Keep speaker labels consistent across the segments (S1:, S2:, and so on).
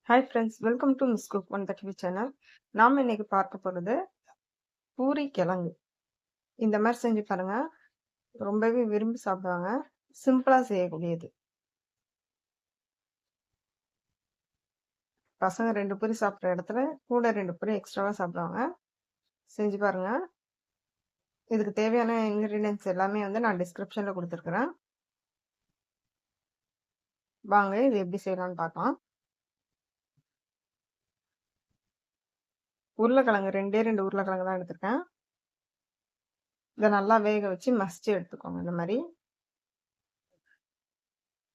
S1: Hi friends, welcome to miss cook one தடவி channel. நாம் இன்னைக்கு பார்க்க போகிறது பூரி கிழங்கு. இந்த மாதிரி செஞ்சு பாருங்க, ரொம்பவே விரும்பி சாப்பிடுவாங்க. சிம்பிளாக செய்யக்கூடியது. பசங்க 2 பூரி சாப்பிட்ற இடத்துல கூட 2 பூரி எக்ஸ்ட்ராவாக சாப்பிடுவாங்க. செஞ்சு பாருங்க. இதுக்கு தேவையான இன்க்ரீடியன்ஸ் எல்லாமே வந்து நான் டிஸ்கிரிப்ஷனில் கொடுத்துருக்குறேன். வாங்க இது எப்படி செய்யலாம்னு பார்க்கலாம். உருளைக்கிழங்கு 2 உருளைக்கிழங்கு தான் எடுத்திருக்கேன். இதை நல்லா வேக வச்சு மசிச்சு எடுத்துக்கோங்க. இந்த மாதிரி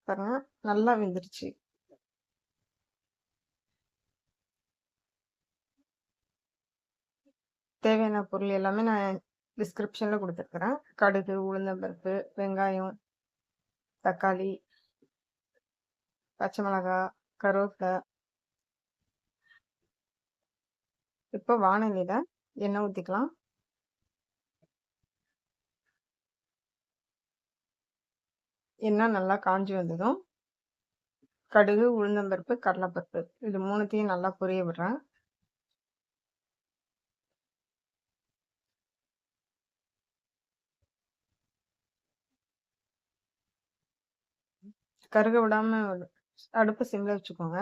S1: பாருங்க, நல்லா வெந்துருச்சு. தேவையான பொருள் எல்லாமே நான் டிஸ்கிரிப்ஷனில் கொடுத்துருக்குறேன். கடுகு, உளுந்தம்பருப்பு, வெங்காயம், தக்காளி, பச்சை மிளகாய், கருவேப்பிலை. இப்போ வானலியில் எண்ணெய் ஊற்றிக்கலாம். எண்ணெய் நல்லா காஞ்சி வந்ததும் கடுகு, உளுந்தம்பருப்பு, கடலைப்பருப்பு இது மூணுத்தையும் நல்லா பொரிய விடுறேன். கருக விடாம அடுப்பு சிம்ல வச்சுக்கோங்க.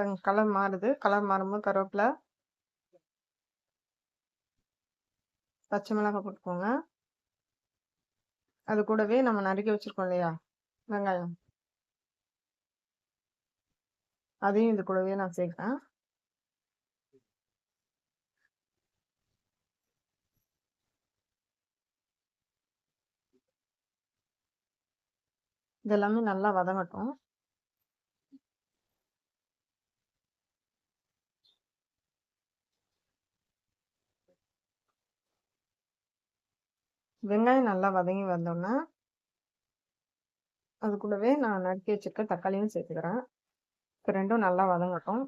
S1: இப்போ கலர் மாறுது. கலர் மாறும்போது கருவேப்பிலை, பச்சை மிளகாய் போட்டுக்கோங்க. அது கூடவே நம்ம நறுக்கி வச்சிருக்கோம் இல்லையா வெங்காயம், அதையும் இது கூடவே நான் சேர்க்கிறேன். இதெல்லாமே நல்லா வதங்கட்டும். வெங்காயம் நல்லா வதங்கி வந்தோன்னா அது கூடவே நான் நறுக்கி வச்சிருக்க தக்காளியும் சேர்த்துக்கிறேன். இப்போ ரெண்டும் நல்லா வதங்கட்டும்.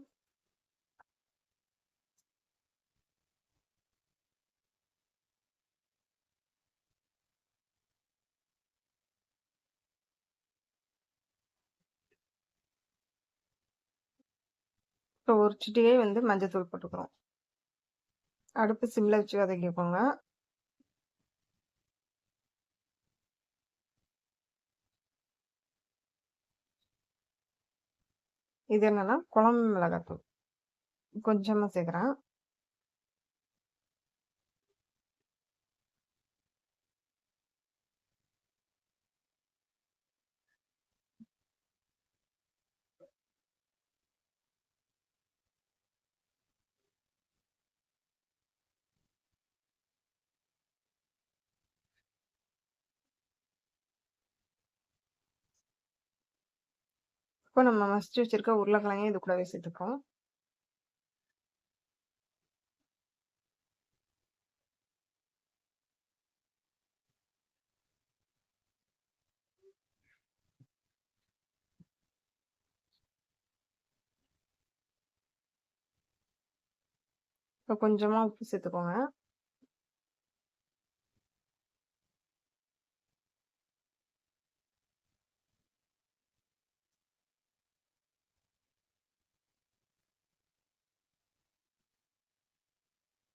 S1: இப்போ ஒரு சிட்டிகை வந்து மஞ்சத்தூள் போட்டுக்கிறோம். அடுப்பு சிம்ல வச்சு வதக்கிக்கோங்க. இது என்னன்னா குழம்பு மிளகாத்தூள் கொஞ்சமா சேர்க்குறேன். இப்போ நம்ம மசிச்சு வச்சிருக்க உருளைக்கிழங்கையும் இது கூடவே சேர்த்துக்கோம். இப்போ கொஞ்சமா உப்பு சேர்த்துக்கோங்க.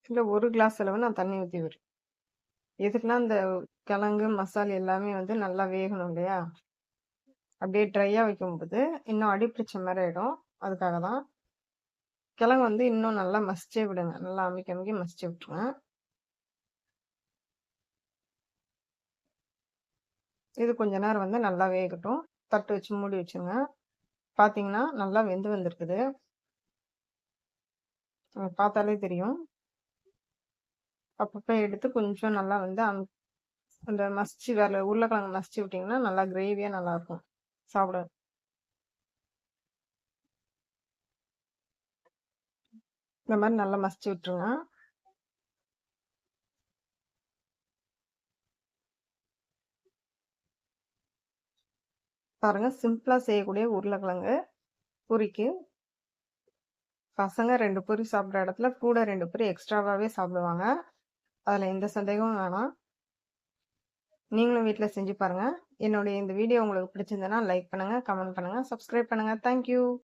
S1: இல்லை 1 கிளாஸ் அளவு நான் தண்ணி ஊற்றி விடுறேன். எதுக்குன்னா இந்த கிழங்கு மசாலா எல்லாமே வந்து நல்லா வேகணும் இல்லையா? அப்படியே ட்ரையாக வைக்கும்போது இன்னும் அடி பிடிச்ச மாதிரி ஆகிடும். அதுக்காக தான். கிழங்கு வந்து இன்னும் நல்லா மசிச்சே விடுங்க. நல்லா அமைக்க அமைக்க மசிச்சு விட்டுருங்க. இது கொஞ்ச நேரம் வந்து நல்லா வேகட்டும். தட்டு வச்சு மூடி வச்சுருங்க. பார்த்தீங்கன்னா நல்லா வெந்து வந்திருக்குது. பார்த்தாலே தெரியும். அப்பப்போ எடுத்து கொஞ்சம் நல்லா வந்து அந்த மசிச்சு உருளைக்கிழங்கு மசிச்சு விட்டிங்கன்னா நல்லா கிரேவியாக நல்லாயிருக்கும் சாப்பிட. இந்த மாதிரி நல்லா மசிச்சு விட்டுருங்க. பாருங்க, சிம்பிளாக செய்யக்கூடிய உருளைக்கிழங்கு பூரிக்கு பசங்க 2 பூரி சாப்பிட்ற இடத்துல கூட 2 பூரி எக்ஸ்ட்ராவாகவே சாப்பிடுவாங்க. அதில் எந்த சந்தேகமும் வேணாம். நீங்களும் வீட்ல செஞ்சு பாருங்க. என்னுடைய இந்த வீடியோ உங்களுக்கு பிடிச்சிருந்ததுன்னா லைக் பண்ணுங்க, கமெண்ட் பண்ணுங்க, சப்ஸ்கிரைப் பண்ணுங்க. Thank you.